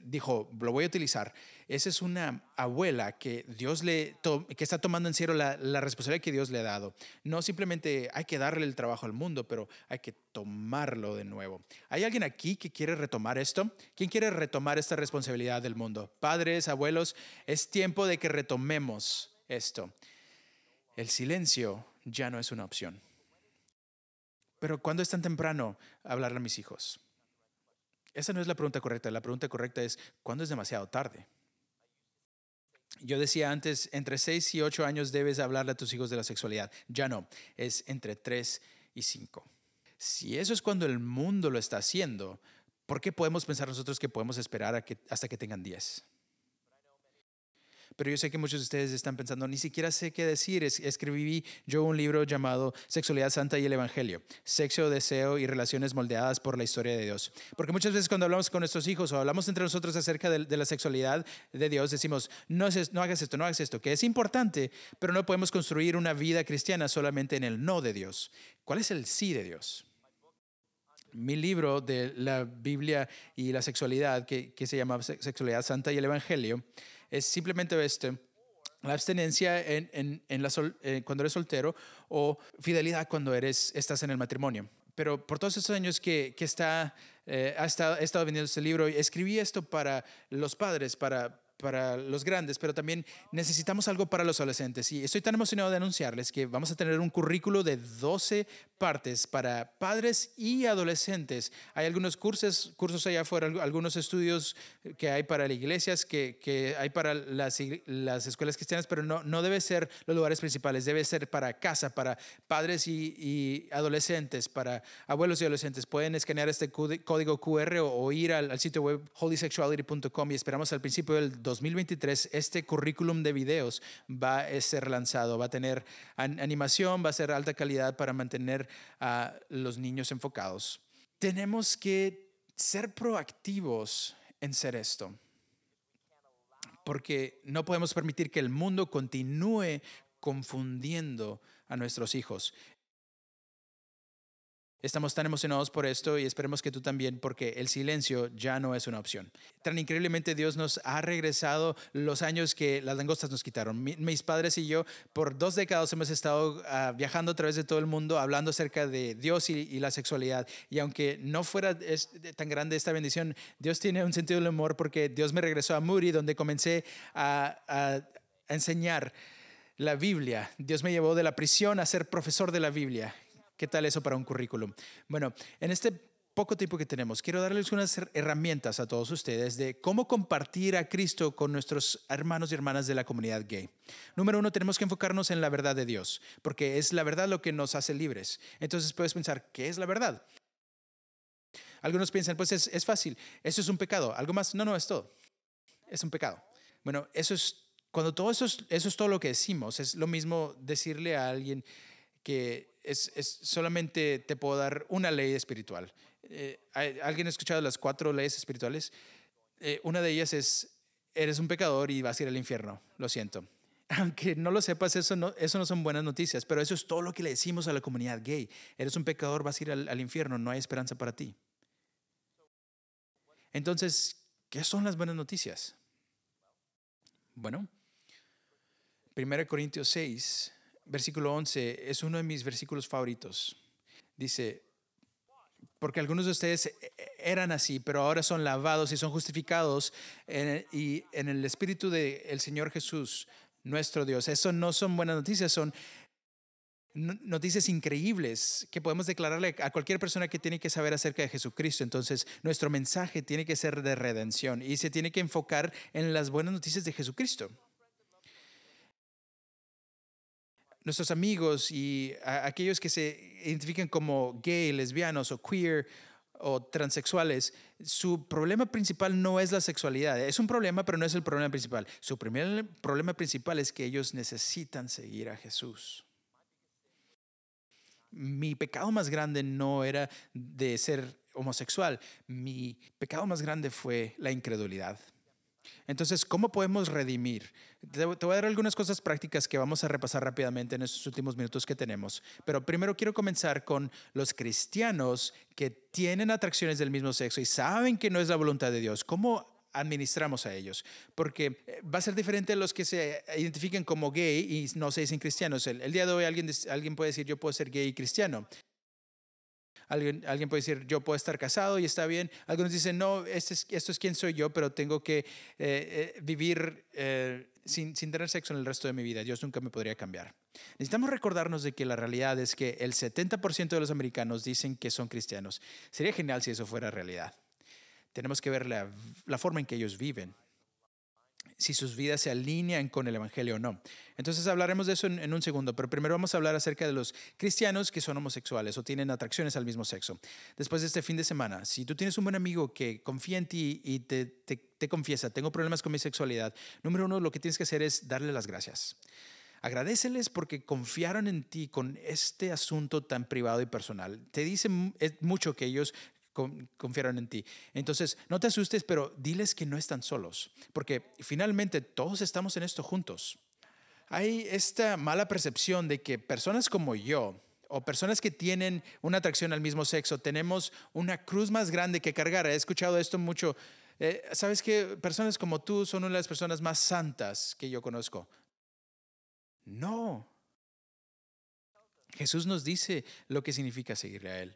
Speaker 4: dijo, lo voy a utilizar. Esa es una abuela que que está tomando en serio la responsabilidad que Dios le ha dado. No simplemente hay que darle el trabajo al mundo, pero hay que tomarlo de nuevo. ¿Hay alguien aquí que quiere retomar esto? ¿Quién quiere retomar esta responsabilidad del mundo? Padres, abuelos, es tiempo de que retomemos esto. El silencio ya no es una opción. Pero ¿cuándo es tan temprano hablarle a mis hijos? Esa no es la pregunta correcta. La pregunta correcta es, ¿cuándo es demasiado tarde? Yo decía antes, entre 6 y 8 años debes hablarle a tus hijos de la sexualidad. Ya no, es entre 3 y 5. Si eso es cuando el mundo lo está haciendo, ¿por qué podemos pensar nosotros que podemos esperar hasta que tengan 10? Pero yo sé que muchos de ustedes están pensando, ni siquiera sé qué decir. Escribí yo un libro llamado Sexualidad Santa y el Evangelio. Sexo, deseo y relaciones moldeadas por la historia de Dios. Porque muchas veces cuando hablamos con nuestros hijos o hablamos entre nosotros acerca de la sexualidad de Dios, decimos, no hagas esto, que es importante, pero no podemos construir una vida cristiana solamente en el no de Dios. ¿Cuál es el sí de Dios? Mi libro de la Biblia y la sexualidad, que se llama Sexualidad Santa y el Evangelio, es simplemente la abstenencia cuando eres soltero o fidelidad cuando estás en el matrimonio. Pero por todos estos años que he estado vendiendo este libro, escribí esto para los padres, para los grandes, pero también necesitamos algo para los adolescentes. Y estoy tan emocionado de anunciarles que vamos a tener un currículo de 12 partes para padres y adolescentes. Hay algunos cursos allá afuera, algunos estudios que hay para las iglesias, que hay para las escuelas cristianas, pero no debe ser los lugares principales, debe ser para casa, para padres y adolescentes, para abuelos y adolescentes. Pueden escanear este código QR o ir al sitio web holysexuality.com y esperamos al principio del 2023 este currículum de videos va a ser lanzado, va a tener animación, va a ser alta calidad para mantener a los niños enfocados. Tenemos que ser proactivos en ser esto, porque no podemos permitir que el mundo continúe confundiendo a nuestros hijos. Estamos tan emocionados por esto y esperemos que tú también, porque el silencio ya no es una opción. Tan increíblemente Dios nos ha regresado los años que las langostas nos quitaron. Mis padres y yo por 2 décadas hemos estado viajando a través de todo el mundo hablando acerca de Dios y la sexualidad. Y aunque no fuera tan grande esta bendición, Dios tiene un sentido del humor, porque Dios me regresó a Moody, donde comencé a enseñar la Biblia. Dios me llevó de la prisión a ser profesor de la Biblia. ¿Qué tal eso para un currículum? Bueno, en este poco tiempo que tenemos, quiero darles unas herramientas a todos ustedes de cómo compartir a Cristo con nuestros hermanos y hermanas de la comunidad gay. Número 1, tenemos que enfocarnos en la verdad de Dios, porque es la verdad lo que nos hace libres. Entonces puedes pensar, ¿qué es la verdad? Algunos piensan, pues es fácil, eso es un pecado. ¿Algo más? No, es todo. Es un pecado. Bueno, cuando todo eso es todo lo que decimos, es lo mismo decirle a alguien que solamente te puedo dar una ley espiritual. ¿Alguien ha escuchado las 4 leyes espirituales? Una de ellas es, eres un pecador y vas a ir al infierno. Lo siento. Aunque no lo sepas, eso no son buenas noticias, pero eso es todo lo que le decimos a la comunidad gay. Eres un pecador, vas a ir al infierno, no hay esperanza para ti. Entonces, ¿qué son las buenas noticias? Bueno, 1 Corintios 6, versículo 11 es uno de mis versículos favoritos. Dice, porque algunos de ustedes eran así, pero ahora son lavados y son justificados en el Espíritu del Señor Jesús, nuestro Dios. Eso no son buenas noticias, son noticias increíbles que podemos declararle a cualquier persona que tiene que saber acerca de Jesucristo. Entonces, nuestro mensaje tiene que ser de redención y se tiene que enfocar en las buenas noticias de Jesucristo. Nuestros amigos y aquellos que se identifican como gay, lesbianos o queer o transexuales, su problema principal no es la sexualidad. Es un problema, pero no es el problema principal. Su primer problema principal es que ellos necesitan seguir a Jesús. Mi pecado más grande no era de ser homosexual. Mi pecado más grande fue la incredulidad. Entonces, ¿cómo podemos redimir? Te voy a dar algunas cosas prácticas que vamos a repasar rápidamente en estos últimos minutos que tenemos. Pero primero quiero comenzar con los cristianos que tienen atracciones del mismo sexo y saben que no es la voluntad de Dios. ¿Cómo administramos a ellos? Porque va a ser diferente a los que se identifiquen como gay y no se dicen cristianos. El día de hoy alguien puede decir, yo puedo ser gay y cristiano. Alguien puede decir, yo puedo estar casado y está bien. Algunos dicen, no, esto es quién soy yo, pero tengo que vivir sin tener sexo en el resto de mi vida. Dios nunca me podría cambiar. Necesitamos recordarnos de que la realidad es que el 70% de los americanos dicen que son cristianos. Sería genial si eso fuera realidad. Tenemos que ver la forma en que ellos viven, si sus vidas se alinean con el evangelio o no. Entonces hablaremos de eso en un segundo, pero primero vamos a hablar acerca de los cristianos que son homosexuales o tienen atracciones al mismo sexo. Después de este fin de semana, si tú tienes un buen amigo que confía en ti y te confiesa, tengo problemas con mi sexualidad, número 1, lo que tienes que hacer es darle las gracias. Agradéceles porque confiaron en ti con este asunto tan privado y personal. Te dice mucho que ellos confiaron en ti. Entonces, no te asustes, pero diles que no están solos, porque finalmente todos estamos en esto juntos. Hay esta mala percepción de que personas como yo o personas que tienen una atracción al mismo sexo tenemos una cruz más grande que cargar. He escuchado esto mucho. ¿Sabes que personas como tú son una de las personas más santas que yo conozco? No. Jesús nos dice lo que significa seguirle a Él.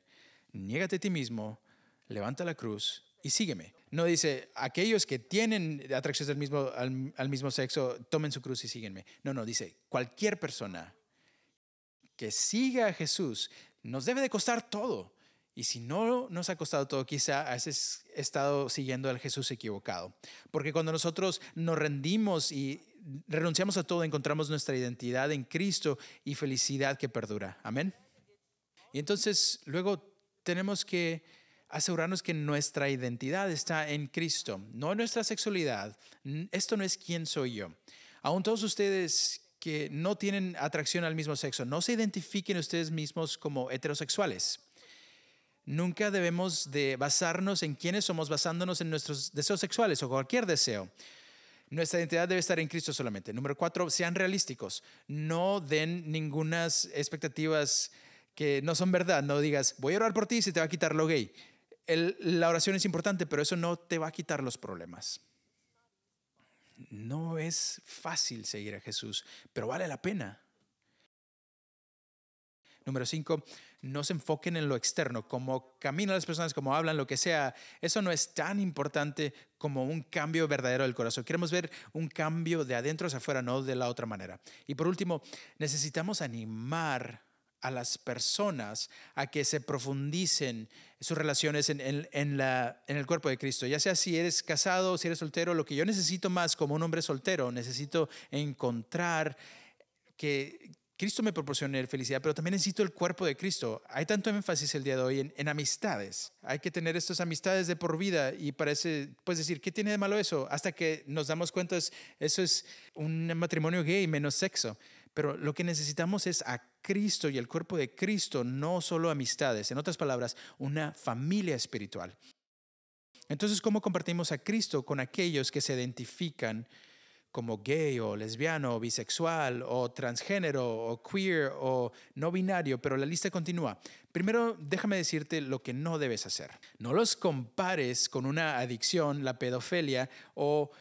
Speaker 4: niégate a ti mismo, levanta la cruz y sígueme. No dice, aquellos que tienen atracción al mismo sexo, tomen su cruz y síguenme. No, dice, cualquier persona que siga a Jesús nos debe de costar todo. Y si no nos ha costado todo, quizá has estado siguiendo al Jesús equivocado. Porque cuando nosotros nos rendimos y renunciamos a todo, encontramos nuestra identidad en Cristo y felicidad que perdura. Amén. Y entonces luego tenemos que asegurarnos que nuestra identidad está en Cristo, no en nuestra sexualidad. Esto no es quién soy yo. Aún todos ustedes que no tienen atracción al mismo sexo, no se identifiquen ustedes mismos como heterosexuales. Nunca debemos de basarnos en quiénes somos basándonos en nuestros deseos sexuales o cualquier deseo. Nuestra identidad debe estar en Cristo solamente. Número 4, sean realísticos. No den ningunas expectativas que no son verdad. No digas, voy a orar por ti y se te va a quitar lo gay. La oración es importante, pero eso no te va a quitar los problemas. No es fácil seguir a Jesús, pero vale la pena. Número 5, no se enfoquen en lo externo, como caminan las personas, como hablan, lo que sea. Eso no es tan importante como un cambio verdadero del corazón. Queremos ver un cambio de adentro hacia afuera, no de la otra manera. Y por último, necesitamos animar a las personas a que se profundicen sus relaciones en el cuerpo de Cristo. Ya sea si eres casado o si eres soltero, lo que yo necesito más como un hombre soltero, necesito encontrar que Cristo me proporcione felicidad, pero también necesito el cuerpo de Cristo. Hay tanto énfasis el día de hoy en amistades. Hay que tener estas amistades de por vida y parece, pues decir, ¿qué tiene de malo eso? Hasta que nos damos cuenta, eso es un matrimonio gay menos sexo. Pero lo que necesitamos es a Cristo y el cuerpo de Cristo, no solo amistades. En otras palabras, una familia espiritual. Entonces, ¿cómo compartimos a Cristo con aquellos que se identifican como gay o lesbiano o bisexual o transgénero o queer o no binario? Pero la lista continúa. Primero, déjame decirte lo que no debes hacer. No los compares con una adicción, la pedofilia o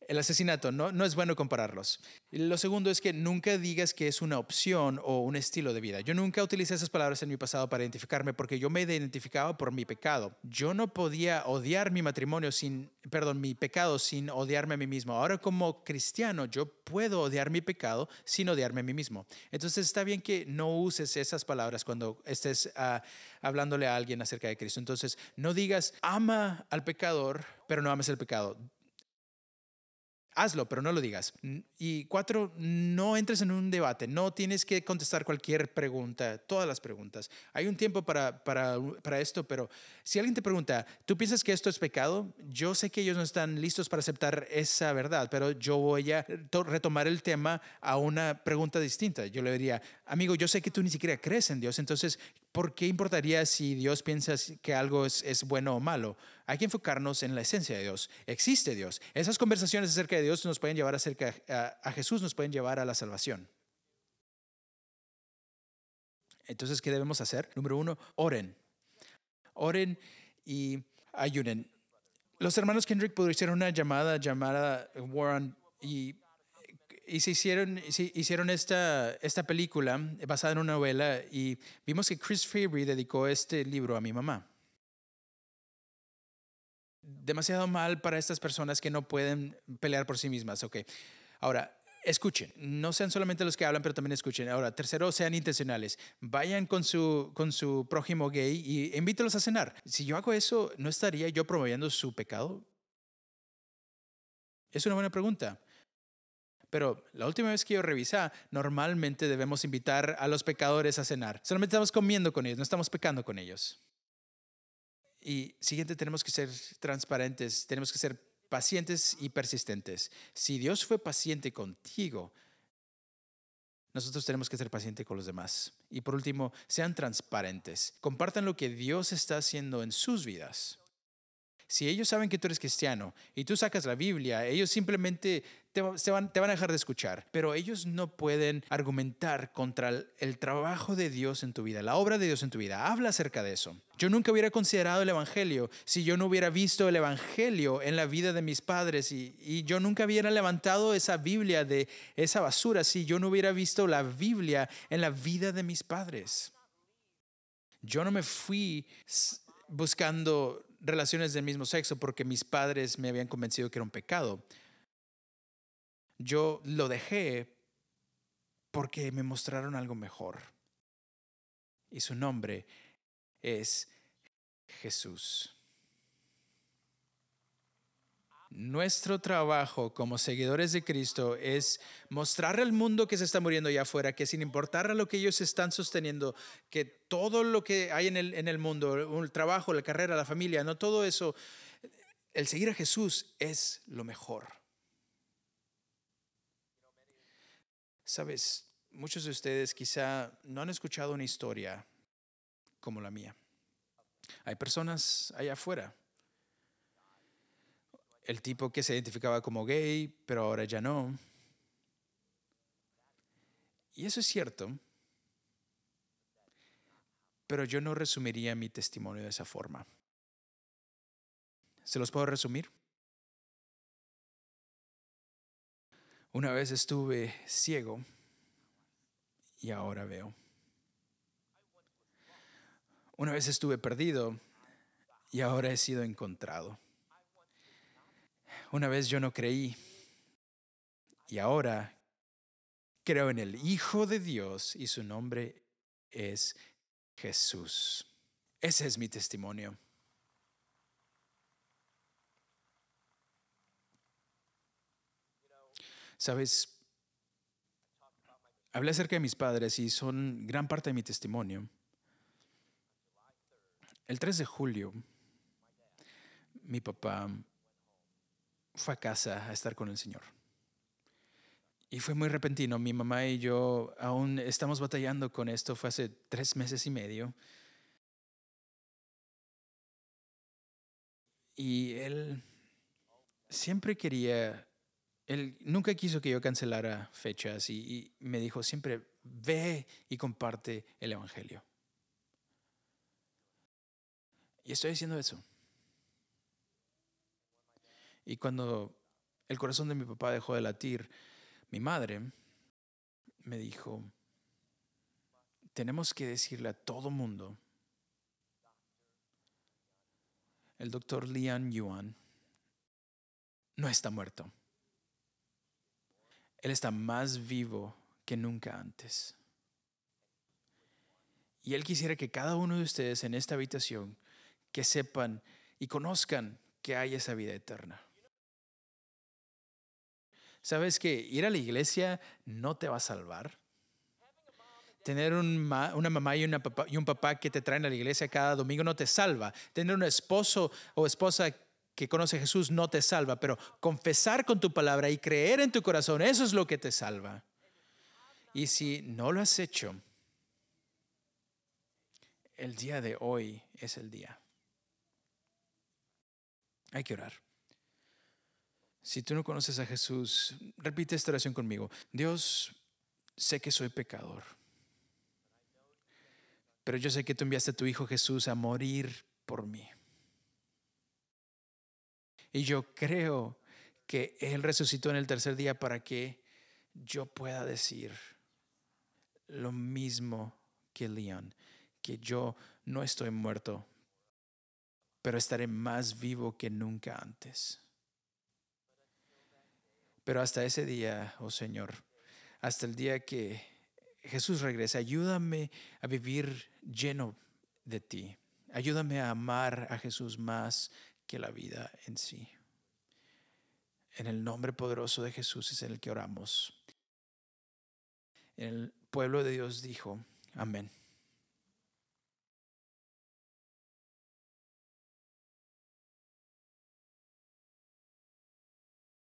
Speaker 4: el asesinato. No es bueno compararlos. Y lo segundo es que nunca digas que es una opción o un estilo de vida. Yo nunca utilicé esas palabras en mi pasado para identificarme porque yo me identificaba por mi pecado. Yo no podía odiar mi mi pecado sin odiarme a mí mismo. Ahora como cristiano yo puedo odiar mi pecado sin odiarme a mí mismo. Entonces está bien que no uses esas palabras cuando estés hablándole a alguien acerca de Cristo. Entonces no digas ama al pecador pero no ames el pecado. Hazlo, pero no lo digas. Y 4, no entres en un debate. No tienes que contestar cualquier pregunta, todas las preguntas. Hay un tiempo para esto, pero si alguien te pregunta, ¿tú piensas que esto es pecado? Yo sé que ellos no están listos para aceptar esa verdad, pero yo voy a retomar el tema a una pregunta distinta. Yo le diría, amigo, yo sé que tú ni siquiera crees en Dios, entonces, ¿por qué importaría si Dios piensa que algo es bueno o malo? Hay que enfocarnos en la esencia de Dios. Existe Dios. Esas conversaciones acerca de Dios nos pueden llevar a Jesús, nos pueden llevar a la salvación. Entonces, ¿qué debemos hacer? Número 1, oren. Oren y ayunen. Los hermanos Kendrick hicieron una llamada Warren y se hicieron esta película basada en una novela y vimos que Chris Fabry dedicó este libro a mi mamá. Demasiado mal para estas personas que no pueden pelear por sí mismas. Okay. Ahora, escuchen. No sean solamente los que hablan, pero también escuchen. Ahora, tercero, sean intencionales. Vayan con su prójimo gay y invítelos a cenar. Si yo hago eso, ¿no estaría yo promoviendo su pecado? Es una buena pregunta. Pero la última vez que yo revisé, normalmente debemos invitar a los pecadores a cenar. Solamente estamos comiendo con ellos, no estamos pecando con ellos. Y siguiente, tenemos que ser transparentes, tenemos que ser pacientes y persistentes. Si Dios fue paciente contigo, nosotros tenemos que ser pacientes con los demás. Y por último, sean transparentes. Compartan lo que Dios está haciendo en sus vidas. Si ellos saben que tú eres cristiano y tú sacas la Biblia, ellos simplemente te van a dejar de escuchar. Pero ellos no pueden argumentar contra el trabajo de Dios en tu vida, la obra de Dios en tu vida. Habla acerca de eso. Yo nunca hubiera considerado el Evangelio si yo no hubiera visto el Evangelio en la vida de mis padres y yo nunca hubiera levantado esa Biblia de esa basura si yo no hubiera visto la Biblia en la vida de mis padres. Yo no me fui buscando relaciones del mismo sexo porque mis padres me habían convencido que era un pecado. Yo lo dejé porque me mostraron algo mejor. Y su nombre es Jesús. Nuestro trabajo como seguidores de Cristo es mostrar al mundo que se está muriendo allá afuera que sin importar a lo que ellos están sosteniendo, que todo lo que hay en el mundo, el trabajo, la carrera, la familia, no todo eso, el seguir a Jesús es lo mejor. Sabes, muchos de ustedes quizá no han escuchado una historia como la mía. Hay personas allá afuera. El tipo que se identificaba como gay, pero ahora ya no. Y eso es cierto. Pero yo no resumiría mi testimonio de esa forma. ¿Se los puedo resumir? Una vez estuve ciego y ahora veo. Una vez estuve perdido y ahora he sido encontrado. Una vez yo no creí y ahora creo en el Hijo de Dios y su nombre es Jesús. Ese es mi testimonio. Sabes, hablé acerca de mis padres y son gran parte de mi testimonio. El 3 de julio, mi papá fue a casa a estar con el Señor. Y fue muy repentino. Mi mamá y yo aún estamos batallando con esto. Fue hace 3 meses y medio. Y él siempre él nunca quiso que yo cancelara fechas y me dijo siempre, ve y comparte el Evangelio. Y estoy diciendo eso. Y cuando el corazón de mi papá dejó de latir, mi madre me dijo, tenemos que decirle a todo mundo, el doctor Lian Yuan no está muerto. Él está más vivo que nunca antes. Y él quisiera que cada uno de ustedes en esta habitación que sepan y conozcan que hay esa vida eterna. ¿Sabes que ir a la iglesia no te va a salvar? Tener una mamá y un papá que te traen a la iglesia cada domingo no te salva. Tener un esposo o esposa que conoce a Jesús no te salva, pero confesar con tu palabra y creer en tu corazón, eso es lo que te salva. Y si no lo has hecho, el día de hoy es el día. Hay que orar. Si tú no conoces a Jesús, repite esta oración conmigo. Dios, sé que soy pecador, pero yo sé que tú enviaste a tu Hijo Jesús a morir por mí. Y yo creo que Él resucitó en el tercer día para que yo pueda decir lo mismo que Leon, que yo no estoy muerto, pero estaré más vivo que nunca antes. Pero hasta ese día, oh Señor, hasta el día que Jesús regrese, ayúdame a vivir lleno de ti. Ayúdame a amar a Jesús más que la vida en sí. En el nombre poderoso de Jesús es en el que oramos. El pueblo de Dios dijo, amén.